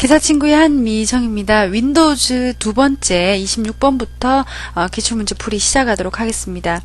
기사친구의 한미정입니다. 윈도우즈 두 번째 26번부터 기출문제 풀이 시작하도록 하겠습니다.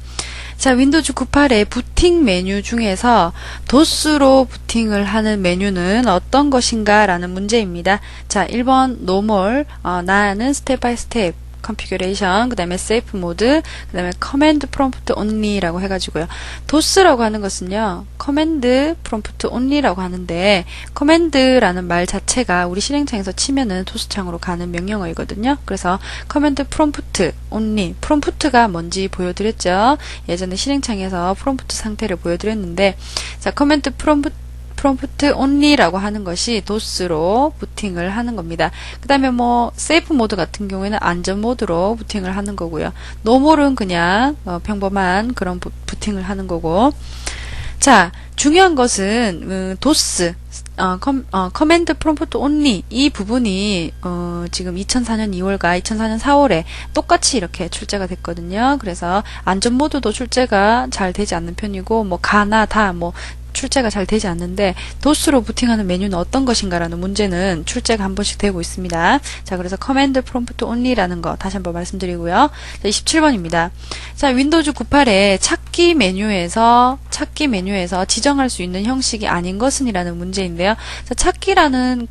자, 윈도우즈 98의 부팅 메뉴 중에서 도스로 부팅을 하는 메뉴는 어떤 것인가 라는 문제입니다. 자, 1번 노멀, 나는 스텝 바이 스텝 컨피규레이션, 그 다음에 세이프 모드, 그 다음에 커맨드 프롬프트 온리라고 해가지고요. 도스라고 하는 것은요, 커맨드 프롬프트 온리라고 하는데, 커맨드라는 말 자체가 우리 실행창에서 치면은 도스창으로 가는 명령어이거든요. 그래서 커맨드 프롬프트 온리, 프롬프트가 뭔지 보여드렸죠. 예전에 실행창에서 프롬프트 상태를 보여드렸는데, 자, 커맨드 프롬프트 only라고 하는 것이 도스로 부팅을 하는 겁니다. 그 다음에 뭐 세이프 모드 같은 경우에는 안전 모드로 부팅을 하는 거고요. 노멀은 그냥 평범한 그런 부팅을 하는 거고. 자, 중요한 것은 도스 커맨드 프롬프트 온리 이 부분이 지금 2004년 2월과 2004년 4월에 똑같이 이렇게 출제가 됐거든요. 그래서 안전 모드도 출제가 잘 되지 않는 편이고 뭐 가나 다 뭐 출제가 잘 되지 않는데 도스로 부팅하는 메뉴는 어떤 것인가 라는 문제는 출제가 한 번씩 되고 있습니다. 자, 그래서 커맨드 프롬프트 온리라는 거 다시 한번 말씀드리고요. 자, 27번입니다. 자, 윈도우즈 98의 찾기 메뉴에서 지정할 수 있는 형식이 아닌 것은 이라는 문제인데요. 자, 찾기라는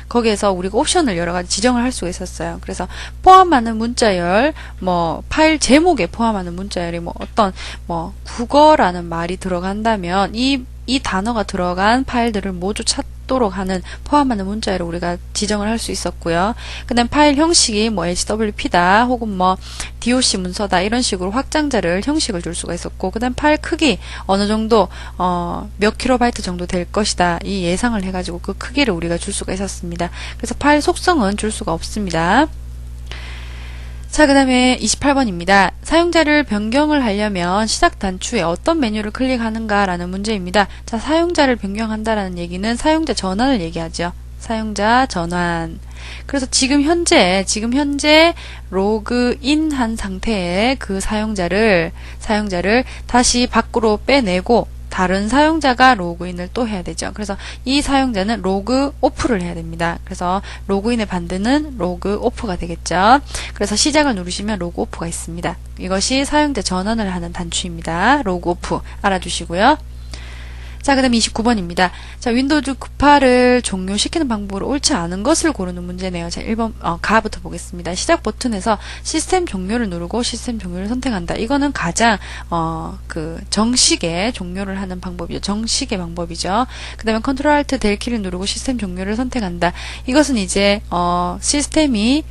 거기에서 우리가 옵션을 여러 가지 지정을 할 수가 있었어요. 그래서 포함하는 문자열, 뭐 파일 제목에 포함하는 문자열이 뭐 어떤 뭐 국어라는 말이 들어간다면 이 단어가 들어간 파일들을 모두 찾도록 하는 포함하는 문자열을 우리가 지정을 할 수 있었고요. 그 다음 파일 형식이 뭐 HWP다 혹은 뭐 DOC 문서다 이런 식으로 확장자를 형식을 줄 수가 있었고, 그 다음 파일 크기 어느 정도 몇 킬로바이트 정도 될 것이다 이 예상을 해가지고 그 크기를 우리가 줄 수가 있었습니다. 그래서 파일 속성은 줄 수가 없습니다. 자, 그 다음에 28번입니다. 사용자를 변경을 하려면 시작 단추에 어떤 메뉴를 클릭하는가 라는 문제입니다. 자, 사용자를 변경한다라는 얘기는 사용자 전환을 얘기하죠. 사용자 전환. 그래서 지금 현재 로그인한 상태의 그 사용자를 다시 밖으로 빼내고 다른 사용자가 로그인을 또 해야 되죠. 그래서 이 사용자는 로그 오프를 해야 됩니다. 그래서 로그인의 반대는 로그 오프가 되겠죠. 그래서 시작을 누르시면 로그 오프가 있습니다. 이것이 사용자 전환을 하는 단추입니다. 로그 오프 알아두시고요. 자, 그 다음에 29번입니다. 자, 윈도우즈 98을 종료시키는 방법으로 옳지 않은 것을 고르는 문제네요. 자, 1번, 가부터 보겠습니다. 시작 버튼에서 시스템 종료를 누르고 시스템 종료를 선택한다. 이거는 가장, 정식의 종료를 하는 방법이죠. 정식의 방법이죠. 그 다음에 컨트롤 알트 델 키를 누르고 시스템 종료를 선택한다. 이것은 이제, 시스템이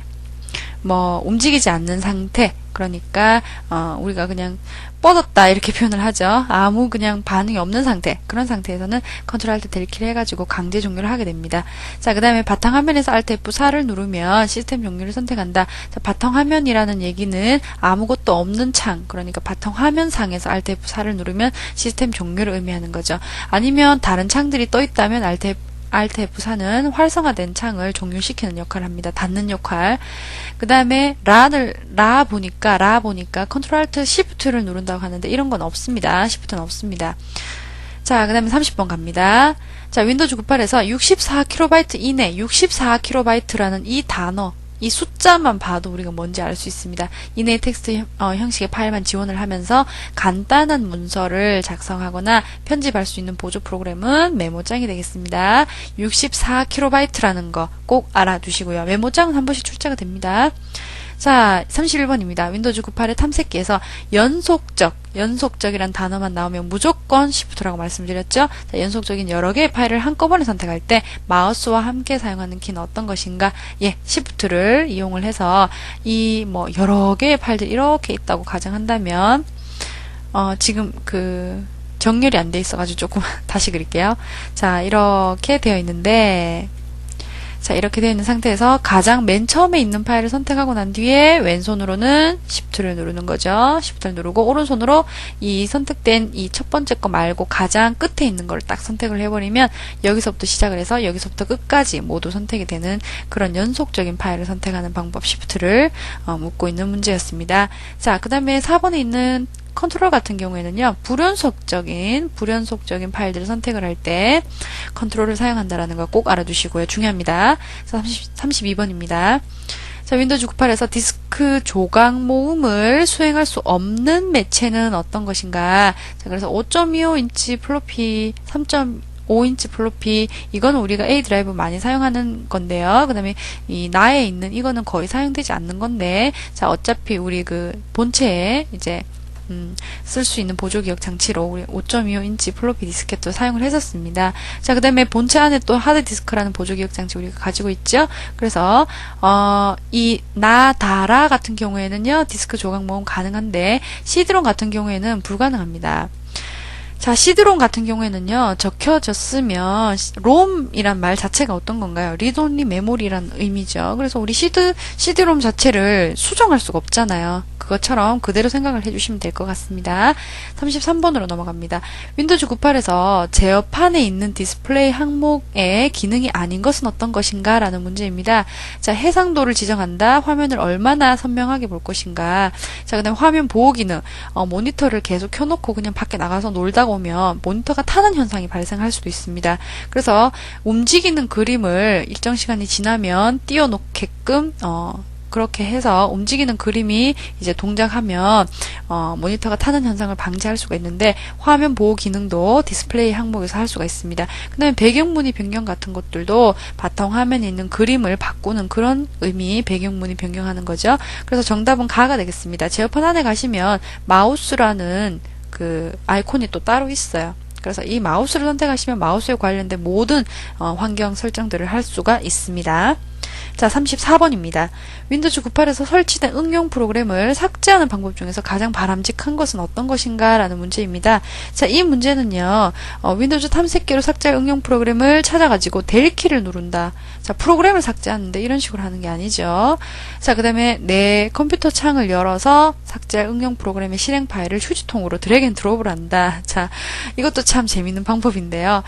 움직이지 않는 상태. 그러니까 우리가 그냥 뻗었다 이렇게 표현을 하죠. 아무 그냥 반응이 없는 상태, 그런 상태에서는 컨트롤 알트 델 키를 해가지고 강제 종료를 하게 됩니다. 자, 그 다음에 바탕화면에서 알트 F4를 누르면 시스템 종료를 선택한다. 자, 바탕화면이라는 얘기는 아무것도 없는 창, 그러니까 바탕화면상에서 알트 F4를 누르면 시스템 종료를 의미하는 거죠. 아니면 다른 창들이 떠 있다면 알트 F4는 활성화된 창을 종료시키는 역할을 합니다. 닫는 역할. 그 다음에 라 보니까 컨트롤 알트 시프트를 누른다고 하는데 이런 건 없습니다. 시프트는 없습니다. 자, 그 다음에 30번 갑니다. 자, 윈도우즈 98에서 64KB 이내, 64KB라는 이 단어, 이 숫자만 봐도 우리가 뭔지 알 수 있습니다. 이내 텍스트 형식의 파일만 지원을 하면서 간단한 문서를 작성하거나 편집할 수 있는 보조 프로그램은 메모장이 되겠습니다. 64KB라는 거 꼭 알아두시고요. 메모장은 한 번씩 출제가 됩니다. 자, 31번입니다. 윈도우즈 98의 탐색기에서 연속적이란 단어만 나오면 무조건 Shift라고 말씀드렸죠. 자, 연속적인 여러 개의 파일을 한꺼번에 선택할 때 마우스와 함께 사용하는 키는 어떤 것인가? 예, Shift를 이용을 해서 이 여러 개의 파일들이 이렇게 있다고 가정한다면 지금 정렬이 안 돼 있어가지고 조금 다시 그릴게요. 자, 이렇게 되어 있는데, 자, 이렇게 되어 있는 상태에서 가장 맨 처음에 있는 파일을 선택하고 난 뒤에 왼손으로는 Shift를 누르는 거죠. Shift를 누르고 오른손으로 이 선택된 이 첫 번째 거 말고 가장 끝에 있는 걸 딱 선택을 해버리면 여기서부터 시작을 해서 여기서부터 끝까지 모두 선택이 되는 그런 연속적인 파일을 선택하는 방법 Shift를 묻고 있는 문제였습니다. 자, 그 다음에 4번에 있는 컨트롤 같은 경우에는요, 불연속적인 파일들을 선택을 할 때 컨트롤을 사용한다라는 거 꼭 알아두시고요. 중요합니다. 32번입니다. 자, 윈도우즈 98에서 디스크 조각 모음을 수행할 수 없는 매체는 어떤 것인가? 자, 그래서 5.25인치 플로피, 3.5인치 플로피, 이거는 우리가 A 드라이브 많이 사용하는 건데요. 그 다음에 이 나에 있는 이거는 거의 사용되지 않는 건데, 자, 어차피 우리 그 본체에 이제 쓸 수 있는 보조기억 장치로 우리 5.25인치 플로피 디스켓도 사용을 했었습니다. 자, 그 다음에 본체 안에 또 하드디스크라는 보조기억 장치 우리가 가지고 있죠. 그래서 이 나다라 같은 경우에는요, 디스크 조각 모음 가능한데 CD롬 같은 경우에는 불가능합니다. 자, CD롬 같은 경우에는요, 적혀졌으면, 롬이란 말 자체가 어떤 건가요? Read Only Memory란 의미죠. 그래서 우리 CD롬 자체를 수정할 수가 없잖아요. 그것처럼 그대로 생각을 해주시면 될 것 같습니다. 33번으로 넘어갑니다. 윈도우즈 98에서 제어판에 있는 디스플레이 항목의 기능이 아닌 것은 어떤 것인가? 라는 문제입니다. 자, 해상도를 지정한다. 화면을 얼마나 선명하게 볼 것인가? 자, 그 다음에 화면 보호 기능. 모니터를 계속 켜놓고 그냥 밖에 나가서 놀다가 오면 모니터가 타는 현상이 발생할 수도 있습니다. 그래서 움직이는 그림을 일정 시간이 지나면 띄워놓게끔 그렇게 해서 움직이는 그림이 이제 동작하면 모니터가 타는 현상을 방지할 수가 있는데, 화면 보호 기능도 디스플레이 항목에서 할 수가 있습니다. 그 다음에 배경무늬 변경 같은 것들도 바탕 화면에 있는 그림을 바꾸는 그런 의미, 배경무늬 변경하는 거죠. 그래서 정답은 가가 되겠습니다. 제어판 안에 가시면 마우스라는 그 아이콘이 또 따로 있어요. 그래서 이 마우스를 선택하시면 마우스에 관련된 모든 환경 설정들을 할 수가 있습니다. 자, 34번입니다. 윈도우즈 98에서 설치된 응용 프로그램을 삭제하는 방법 중에서 가장 바람직한 것은 어떤 것인가? 라는 문제입니다. 자, 이 문제는요, 윈도우즈 탐색기로 삭제할 응용 프로그램을 찾아가지고 델키를 누른다. 자, 프로그램을 삭제하는데 이런 식으로 하는 게 아니죠. 자, 그 다음에 내 컴퓨터 창을 열어서 삭제할 응용 프로그램의 실행 파일을 휴지통으로 드래그 앤 드롭을 한다. 자, 이것도 참 재밌는 방법인데요.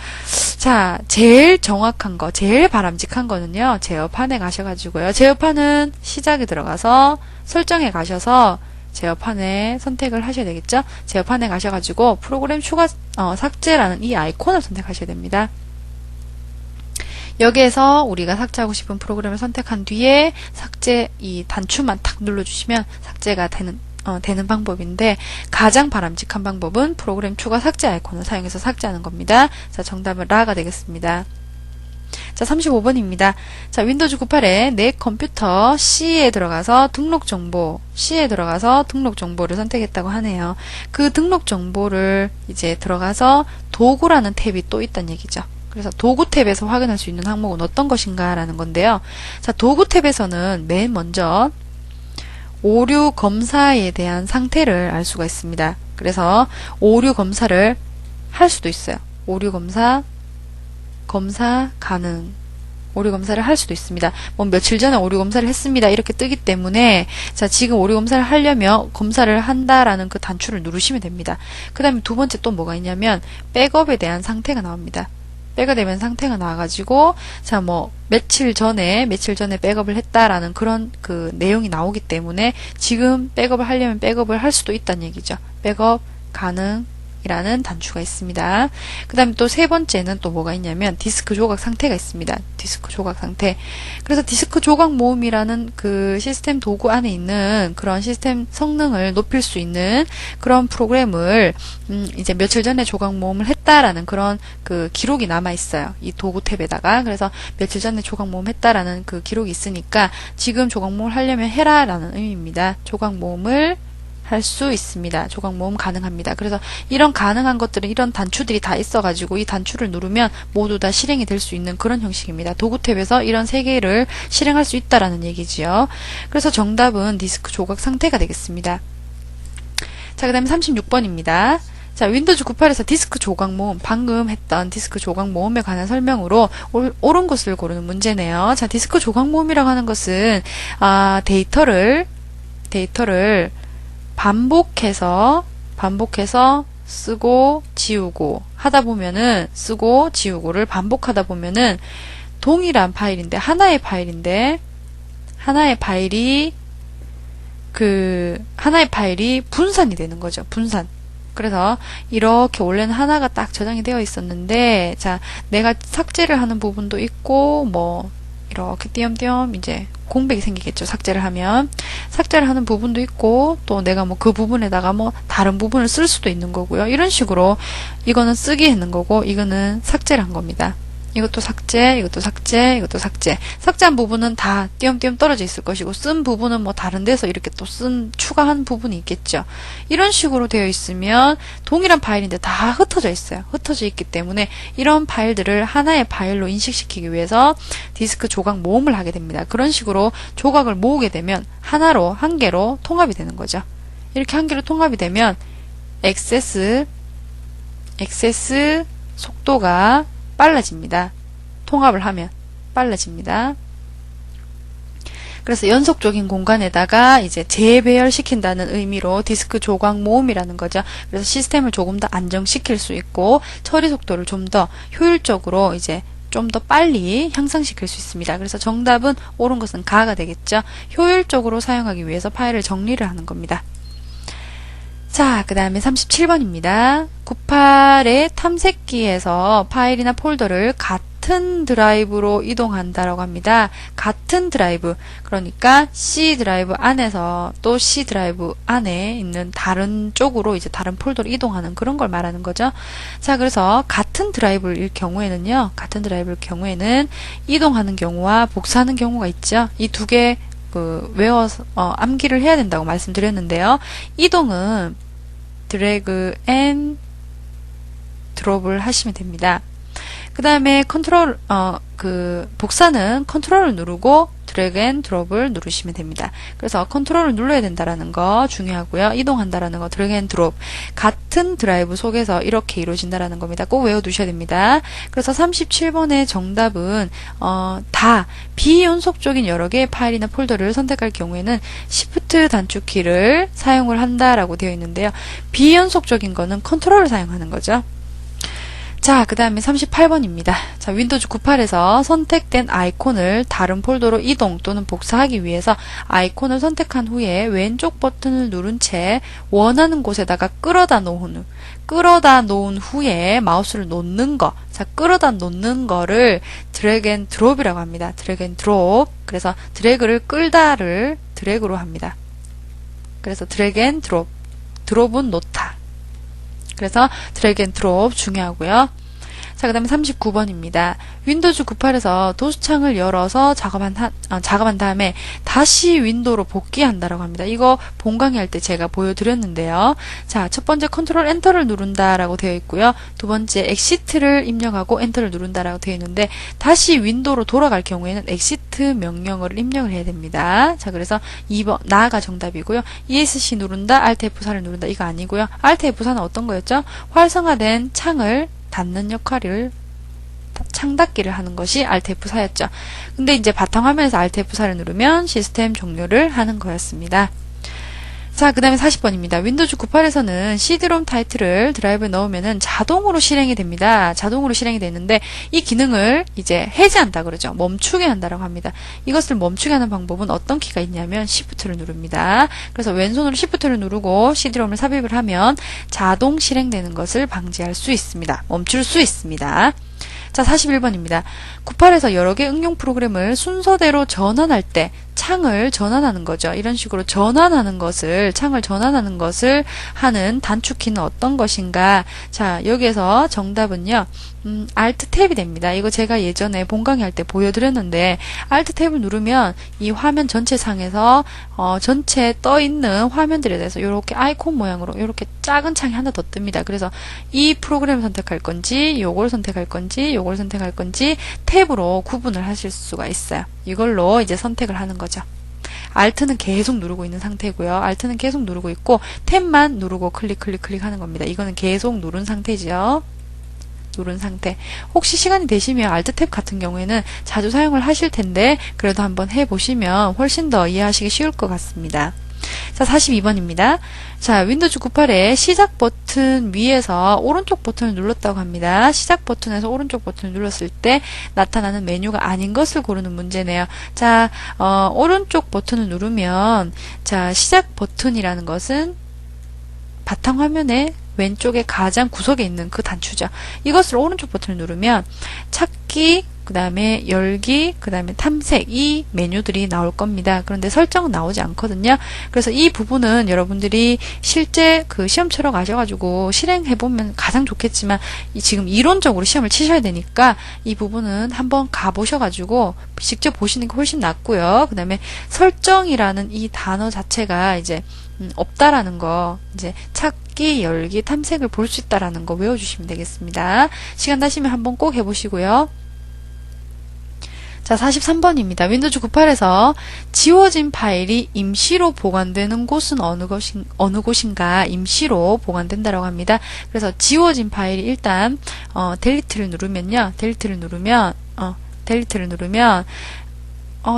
자, 제일 정확한 거, 제일 바람직한 거는요, 제어판에 가셔가지고요. 제어판은 시작에 들어가서 설정에 가셔서 제어판에 선택을 하셔야 되겠죠. 제어판에 가셔가지고 프로그램 추가 삭제라는 이 아이콘을 선택하셔야 됩니다. 여기에서 우리가 삭제하고 싶은 프로그램을 선택한 뒤에 삭제 이 단추만 탁 눌러주시면 삭제가 되는 방법인데, 가장 바람직한 방법은 프로그램 추가 삭제 아이콘을 사용해서 삭제하는 겁니다. 자, 정답은 라가 되겠습니다. 자, 35번입니다. 자, 윈도우즈 98에 내 컴퓨터 C에 들어가서 등록 정보를 선택했다고 하네요. 그 등록 정보를 이제 들어가서 도구라는 탭이 또 있다는 얘기죠. 그래서 도구 탭에서 확인할 수 있는 항목은 어떤 것인가 라는 건데요. 자, 도구 탭에서는 맨 먼저 오류 검사에 대한 상태를 알 수가 있습니다. 그래서 오류 검사를 할 수도 있어요. 오류 검사 가능. 오류 검사를 할 수도 있습니다. 뭐 며칠 전에 오류 검사를 했습니다. 이렇게 뜨기 때문에, 자, 지금 오류 검사를 하려면 검사를 한다라는 그 단추를 누르시면 됩니다. 그 다음에 두 번째 또 뭐가 있냐면 백업에 대한 상태가 나옵니다. 백업되면 상태가 나와가지고, 자, 뭐 며칠 전에 백업을 했다라는 그런 그 내용이 나오기 때문에 지금 백업을 하려면 백업을 할 수도 있다는 얘기죠. 백업 가능 이라는 단추가 있습니다. 그 다음에 또 세 번째는 또 뭐가 있냐면 디스크 조각 상태가 있습니다. 디스크 조각 상태. 그래서 디스크 조각 모음이라는 그 시스템 도구 안에 있는 그런 시스템 성능을 높일 수 있는 그런 프로그램을 이제 며칠 전에 조각 모음을 했다라는 그런 그 기록이 남아 있어요. 이 도구 탭에다가. 그래서 며칠 전에 조각 모음 했다라는 그 기록이 있으니까 지금 조각 모음을 하려면 해라라는 의미입니다. 조각 모음을 할 수 있습니다. 조각 모음 가능합니다. 그래서 이런 가능한 것들은 이런 단추들이 다 있어가지고 이 단추를 누르면 모두 다 실행이 될 수 있는 그런 형식입니다. 도구 탭에서 이런 세 개를 실행할 수 있다라는 얘기지요. 그래서 정답은 디스크 조각 상태가 되겠습니다. 자, 그 다음에 36번입니다. 자, 윈도우즈 98에서 디스크 조각 모음, 방금 했던 디스크 조각 모음에 관한 설명으로 옳은 것을 고르는 문제네요. 자, 디스크 조각 모음이라고 하는 것은 데이터를 반복해서 쓰고 지우고 하다 보면은, 쓰고 지우고를 반복하다 보면은 동일한 파일인데 하나의 파일이 그 하나의 파일이 분산이 되는 거죠. 분산. 그래서 이렇게 원래는 하나가 딱 저장이 되어 있었는데, 자, 내가 삭제를 하는 부분도 있고, 뭐 이렇게 띄엄띄엄 이제 공백이 생기겠죠. 삭제를 하면 삭제를 하는 부분도 있고, 또 내가 뭐 그 부분에다가 뭐 다른 부분을 쓸 수도 있는 거고요. 이런 식으로 이거는 쓰기 했는 거고, 이거는 삭제를 한 겁니다. 이것도 삭제, 이것도 삭제, 이것도 삭제. 삭제한 부분은 다 띄엄띄엄 떨어져 있을 것이고, 쓴 부분은 뭐 다른 데서 이렇게 또 추가한 부분이 있겠죠. 이런 식으로 되어 있으면 동일한 파일인데 다 흩어져 있어요. 흩어져 있기 때문에 이런 파일들을 하나의 파일로 인식시키기 위해서 디스크 조각 모음을 하게 됩니다. 그런 식으로 조각을 모으게 되면 하나로, 한 개로 통합이 되는 거죠. 이렇게 한 개로 통합이 되면 액세스 속도가 빨라집니다. 통합을 하면 빨라집니다. 그래서 연속적인 공간에다가 이제 재배열시킨다는 의미로 디스크 조각 모음이라는 거죠. 그래서 시스템을 조금 더 안정시킬 수 있고, 처리 속도를 좀 더 효율적으로 이제 좀 더 빨리 향상시킬 수 있습니다. 그래서 정답은 옳은 것은 가가 되겠죠. 효율적으로 사용하기 위해서 파일을 정리를 하는 겁니다. 자, 그 다음에 37번입니다. 98의 탐색기에서 파일이나 폴더를 같은 드라이브로 이동한다라고 합니다. 같은 드라이브, 그러니까 C 드라이브 안에서 또 C 드라이브 안에 있는 다른 쪽으로 이제 다른 폴더로 이동하는 그런 걸 말하는 거죠. 자, 그래서 같은 드라이브일 경우에는요, 같은 드라이브일 경우에는 이동하는 경우와 복사하는 경우가 있죠. 이 두 개 외워서 암기를 해야 된다고 말씀드렸는데요. 이동은 드래그 앤 드롭을 하시면 됩니다. 그 다음에 컨트롤, 복사는 컨트롤을 누르고 드래그 앤 드롭을 누르시면 됩니다. 그래서 컨트롤을 눌러야 된다라는 거 중요하고요. 이동한다라는 거 드래그 앤 드롭. 같은 드라이브 속에서 이렇게 이루어진다라는 겁니다. 꼭 외워두셔야 됩니다. 그래서 37번의 정답은, 다 비연속적인 여러 개의 파일이나 폴더를 선택할 경우에는 Shift 단축키를 사용을 한다라고 되어 있는데요. 비연속적인 거는 컨트롤을 사용하는 거죠. 자, 그 다음에 38번입니다. 자, 윈도우즈 98에서 선택된 아이콘을 다른 폴더로 이동 또는 복사하기 위해서 아이콘을 선택한 후에 왼쪽 버튼을 누른 채 원하는 곳에다가 끌어다 놓은 후에 마우스를 놓는 거. 자, 끌어다 놓는 거를 드래그 앤 드롭이라고 합니다. 드래그 앤 드롭. 그래서 드래그를 끌다를 드래그로 합니다. 그래서 드래그 앤 드롭. 드롭은 놓다. 그래서 드래그 앤 드롭 중요하고요. 자, 그 다음에 39번입니다. 윈도우즈 98에서 도수창을 열어서 작업한 다음에 다시 윈도우로 복귀한다라고 합니다. 이거 본강의 할 때 제가 보여드렸는데요. 자, 첫 번째 컨트롤 엔터를 누른다라고 되어 있고요. 두 번째 엑시트를 입력하고 엔터를 누른다라고 되어 있는데, 다시 윈도우로 돌아갈 경우에는 엑시트 명령어를 입력을 해야 됩니다. 자, 그래서 2번 나가 정답이고요. ESC 누른다, Alt F4를 누른다, 이거 아니고요. Alt F4는 어떤 거였죠? 활성화된 창을 닫는 역할을, 창 닫기를 하는 것이 Alt F4였죠. 근데 이제 바탕화면에서 Alt F4를 누르면 시스템 종료를 하는 거였습니다. 자, 그 다음에 40번입니다. 윈도우즈 98에서는 CD-ROM 타이틀을 드라이브에 넣으면은 자동으로 실행이 됩니다. 자동으로 실행이 되는데, 이 기능을 이제 해제한다 그러죠. 멈추게 한다라고 합니다. 이것을 멈추게 하는 방법은 어떤 키가 있냐면 Shift를 누릅니다. 그래서 왼손으로 Shift를 누르고 CD-ROM을 삽입을 하면 자동 실행되는 것을 방지할 수 있습니다. 멈출 수 있습니다. 자, 41번입니다. 98에서 여러 개 응용 프로그램을 순서대로 전환할 때 창을 전환하는 거죠. 이런 식으로 창을 전환하는 것을 하는 단축키는 어떤 것인가? 자, 여기에서 정답은요. Alt 탭이 됩니다. 이거 제가 예전에 본강의 할 때 보여드렸는데, Alt 탭을 누르면 이 화면 전체 상에서 전체 떠 있는 화면들에 대해서 이렇게 아이콘 모양으로 이렇게 작은 창이 하나 더 뜹니다. 그래서 이 프로그램을 선택할 건지, 요걸 선택할 건지, 요걸 선택할 건지 탭으로 구분을 하실 수가 있어요. 이걸로 이제 선택을 하는 거죠. Alt는 계속 누르고 있는 상태고요. Alt는 계속 누르고 있고 탭만 누르고 클릭하는 겁니다. 이거는 계속 누른 상태죠. 누른 상태. 혹시 시간이 되시면 Alt 탭 같은 경우에는 자주 사용을 하실 텐데, 그래도 한번 해보시면 훨씬 더 이해하시기 쉬울 것 같습니다. 자, 42번입니다. 자, 윈도우즈 98의 시작 버튼 위에서 오른쪽 버튼을 눌렀다고 합니다. 시작 버튼에서 오른쪽 버튼을 눌렀을 때 나타나는 메뉴가 아닌 것을 고르는 문제네요. 자, 오른쪽 버튼을 누르면, 자, 시작 버튼이라는 것은 바탕화면에 왼쪽에 가장 구석에 있는 그 단추죠. 이것을 오른쪽 버튼을 누르면 찾기, 그 다음에 열기, 그 다음에 탐색, 이 메뉴들이 나올 겁니다. 그런데 설정은 나오지 않거든요. 그래서 이 부분은 여러분들이 실제 그 시험 치러 가셔가지고 실행해보면 가장 좋겠지만, 지금 이론적으로 시험을 치셔야 되니까 이 부분은 한번 가보셔가지고 직접 보시는 게 훨씬 낫고요. 그 다음에 설정이라는 이 단어 자체가 이제 없다라는 거, 이제 찾기, 열기, 탐색을 볼 수 있다라는 거 외워주시면 되겠습니다. 시간 나시면 한번 꼭 해보시고요. 자, 43번입니다. 윈도우즈 98에서 지워진 파일이 임시로 보관되는 곳은 어느 곳인가 임시로 보관된다라고 합니다. 그래서 지워진 파일이 일단 델리트를 누르면요. 델리트를 누르면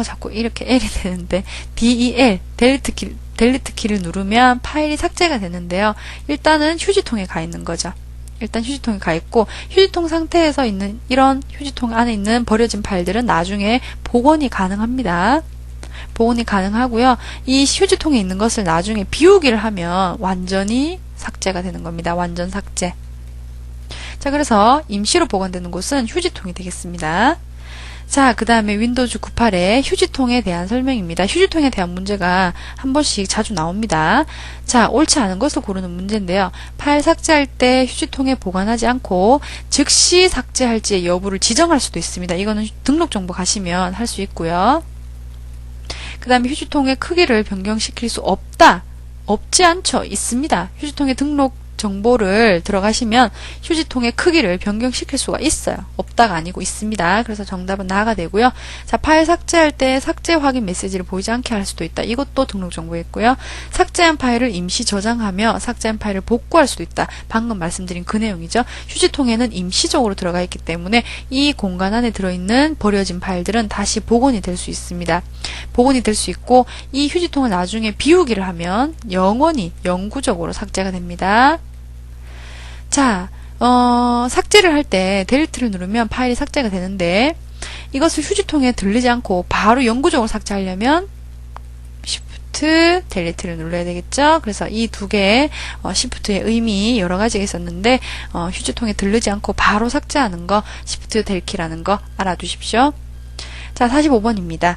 자꾸 이렇게 L이 되는데 DEL 델리트 키를 누르면 파일이 삭제가 되는데요. 일단은 휴지통에 가 있는 거죠. 일단 휴지통에 가 있고, 휴지통 상태에서 있는 이런 휴지통 안에 있는 버려진 파일들은 나중에 복원이 가능합니다. 복원이 가능하고요. 이 휴지통에 있는 것을 나중에 비우기를 하면 완전히 삭제가 되는 겁니다. 완전 삭제. 자, 그래서 임시로 보관되는 곳은 휴지통이 되겠습니다. 자, 그 다음에 윈도우즈 98의 휴지통에 대한 설명입니다. 휴지통에 대한 문제가 한 번씩 자주 나옵니다. 자, 옳지 않은 것을 고르는 문제인데요. 파일 삭제할 때 휴지통에 보관하지 않고 즉시 삭제할지의 여부를 지정할 수도 있습니다. 이거는 등록 정보 가시면 할 수 있고요. 그 다음에 휴지통의 크기를 변경시킬 수 없다. 없지 않죠. 있습니다. 휴지통의 등록 정보를 들어가시면 휴지통의 크기를 변경시킬 수가 있어요. 없다가 아니고 있습니다. 그래서 정답은 나가 되고요. 자, 파일 삭제할 때 삭제 확인 메시지를 보이지 않게 할 수도 있다. 이것도 등록 정보에 있고요. 삭제한 파일을 임시 저장하며 삭제한 파일을 복구할 수도 있다. 방금 말씀드린 그 내용이죠. 휴지통에는 임시적으로 들어가 있기 때문에 이 공간 안에 들어있는 버려진 파일들은 다시 복원이 될 수 있습니다. 복원이 될 수 있고, 이 휴지통을 나중에 비우기를 하면 영구적으로 삭제가 됩니다. 자, 삭제를 할 때 델리트를 누르면 파일이 삭제가 되는데, 이것을 휴지통에 들리지 않고 바로 영구적으로 삭제하려면 Shift 델리트를 눌러야 되겠죠. 그래서 이 두 개의 Shift의 의미 여러 가지가 있었는데, 휴지통에 들르지 않고 바로 삭제하는 거 Shift 델키라는 거 알아두십시오. 자, 45번입니다.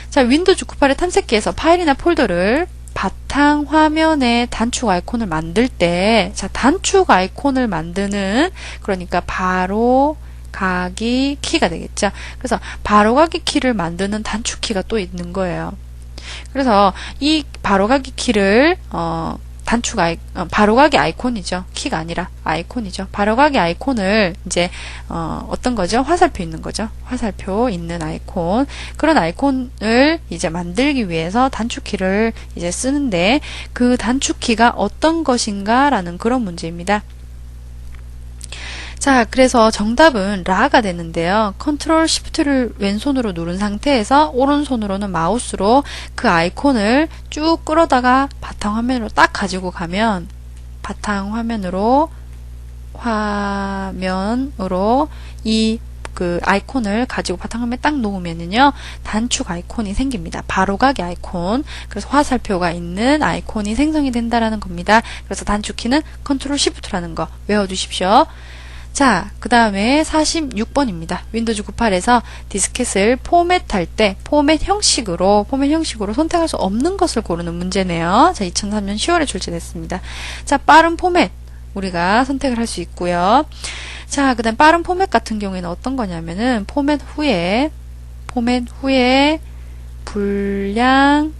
자, 윈도우즈 98의 탐색기에서 파일이나 폴더를 바탕 화면에 단축 아이콘을 만들 때, 자, 단축 아이콘을 만드는, 그러니까 바로 가기 키가 되겠죠. 그래서 바로 가기 키를 만드는 단축 키가 또 있는 거예요. 그래서 이 바로 가기 키를 바로 가기 아이콘이죠. 키가 아니라 아이콘이죠. 바로 가기 아이콘을 이제 어떤 거죠? 화살표 있는 거죠. 화살표 있는 아이콘. 그런 아이콘을 이제 만들기 위해서 단축키를 이제 쓰는데, 그 단축키가 어떤 것인가라는 그런 문제입니다. 자, 그래서 정답은 라가 되는데요. 컨트롤 시프트를 왼손으로 누른 상태에서 오른손으로는 마우스로 그 아이콘을 쭉 끌어다가 바탕화면으로 딱 가지고 가면, 바탕화면으로 이 그 아이콘을 가지고 바탕화면에 딱 놓으면은요, 단축 아이콘이 생깁니다. 바로가기 아이콘. 그래서 화살표가 있는 아이콘이 생성이 된다라는 겁니다. 그래서 단축키는 컨트롤 시프트라는 거 외워두십시오. 자, 그 다음에 46번입니다. 윈도우즈 98에서 디스켓을 포맷할 때 포맷 형식으로 선택할 수 없는 것을 고르는 문제네요. 자, 2003년 10월에 출제됐습니다. 자, 빠른 포맷 우리가 선택을 할 수 있고요. 자, 그 다음 빠른 포맷 같은 경우에는 어떤 거냐면은 포맷 후에 불량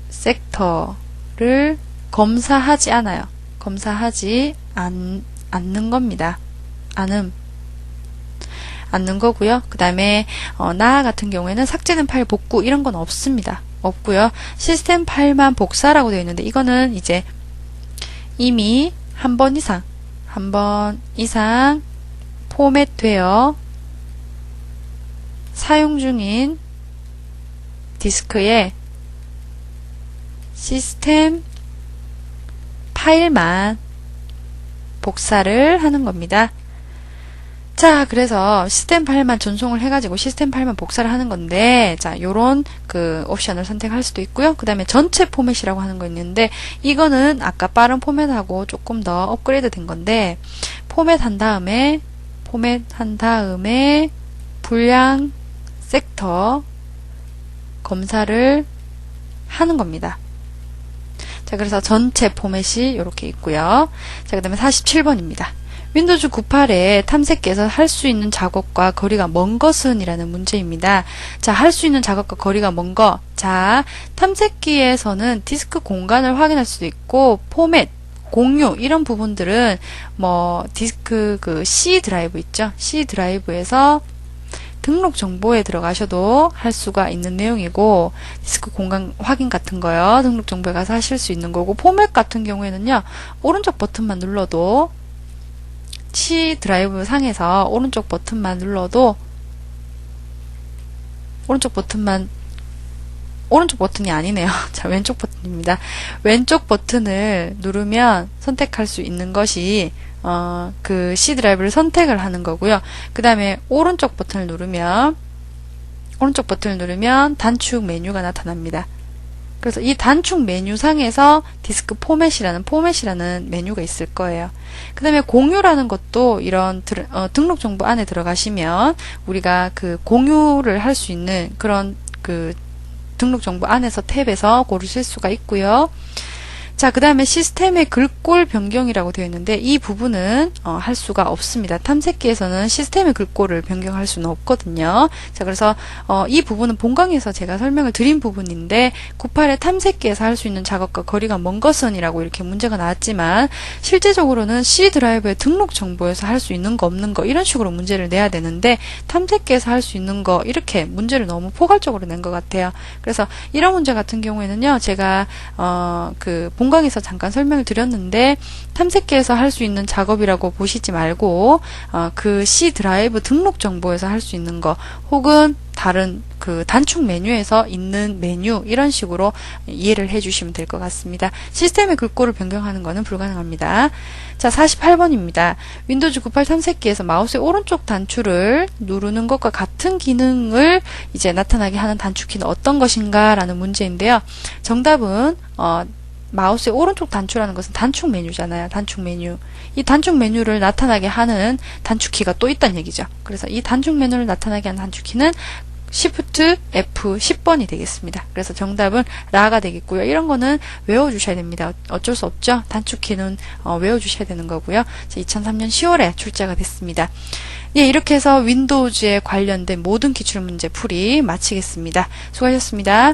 섹터를 검사하지 않아요. 검사하지 않는 겁니다. 않는 거고요. 그 다음에 나 같은 경우에는 삭제된 파일 복구 이런 건 없습니다. 없고요. 시스템 파일만 복사라고 되어 있는데, 이거는 이제 이미 한 번 이상 포맷되어 사용 중인 디스크에 시스템 파일만 복사를 하는 겁니다. 자, 그래서 시스템 파일만 전송을 해가지고 시스템 파일만 복사를 하는 건데, 자, 요런 그 옵션을 선택할 수도 있고요. 그 다음에 전체 포맷이라고 하는 거 있는데, 이거는 아까 빠른 포맷하고 조금 더 업그레이드 된 건데, 포맷한 다음에 분량 섹터 검사를 하는 겁니다. 자, 그래서 전체 포맷이 이렇게 있고요. 자, 그 다음에 47번입니다. 윈도우즈 98에 탐색기에서 할 수 있는 작업과 거리가 먼 것은 이라는 문제입니다. 자, 할 수 있는 작업과 거리가 먼 거. 자, 탐색기에서는 디스크 공간을 확인할 수도 있고, 포맷, 공유, 이런 부분들은 뭐, 디스크 그 C 드라이브 있죠? C 드라이브에서 등록 정보에 들어가셔도 할 수가 있는 내용이고, 디스크 공간 확인 같은 거요. 등록 정보에 가서 하실 수 있는 거고, 포맷 같은 경우에는요, 오른쪽 버튼만 눌러도 C 드라이브 상에서 오른쪽 버튼만 눌러도 오른쪽 버튼이 아니네요. 자, 왼쪽 버튼입니다. 왼쪽 버튼을 누르면 선택할 수 있는 것이 그 C 드라이브를 선택을 하는 거고요. 그 다음에 오른쪽 버튼을 누르면 단축 메뉴가 나타납니다. 그래서 이 단축 메뉴 상에서 디스크 포맷이라는 메뉴가 있을 거예요. 그 다음에 공유라는 것도 이런 등록 정보 안에 들어가시면 우리가 그 공유를 할 수 있는 그런 그 등록 정보 안에서 탭에서 고르실 수가 있고요. 자, 그 다음에 시스템의 글꼴 변경이라고 되어 있는데 이 부분은 할 수가 없습니다. 탐색기에서는 시스템의 글꼴을 변경할 수는 없거든요. 자, 그래서 이 부분은 본강에서 제가 설명을 드린 부분인데 98의 탐색기에서 할 수 있는 작업과 거리가 먼 것은 이라고 이렇게 문제가 나왔지만 실제적으로는 C 드라이브의 등록 정보에서 할 수 있는 거 없는 거 이런 식으로 문제를 내야 되는데 탐색기에서 할 수 있는 거 이렇게 문제를 너무 포괄적으로 낸 것 같아요. 그래서 이런 문제 같은 경우에는요, 제가 그 본강에서 잠깐 설명을 드렸는데 탐색기에서 할 수 있는 작업이라고 보시지 말고 그 C 드라이브 등록 정보에서 할 수 있는 거 혹은 다른 그 단축 메뉴에서 있는 메뉴 이런 식으로 이해를 해주시면 될 것 같습니다. 시스템의 글꼴을 변경하는 것은 불가능합니다. 자, 48번입니다. 윈도우즈 98 탐색기에서 마우스의 오른쪽 단추를 누르는 것과 같은 기능을 이제 나타나게 하는 단축키는 어떤 것인가 라는 문제인데요. 정답은 마우스의 오른쪽 단추라는 것은 단축 메뉴잖아요. 단축 메뉴. 이 단축 메뉴를 나타나게 하는 단축키가 또 있다는 얘기죠. 그래서 이 단축 메뉴를 나타나게 하는 단축키는 Shift F 10번이 되겠습니다. 그래서 정답은 라가 되겠고요. 이런 거는 외워주셔야 됩니다. 어쩔 수 없죠. 단축키는 외워주셔야 되는 거고요. 2003년 10월에 출제가 됐습니다. 예, 이렇게 해서 윈도우즈에 관련된 모든 기출문제 풀이 마치겠습니다. 수고하셨습니다.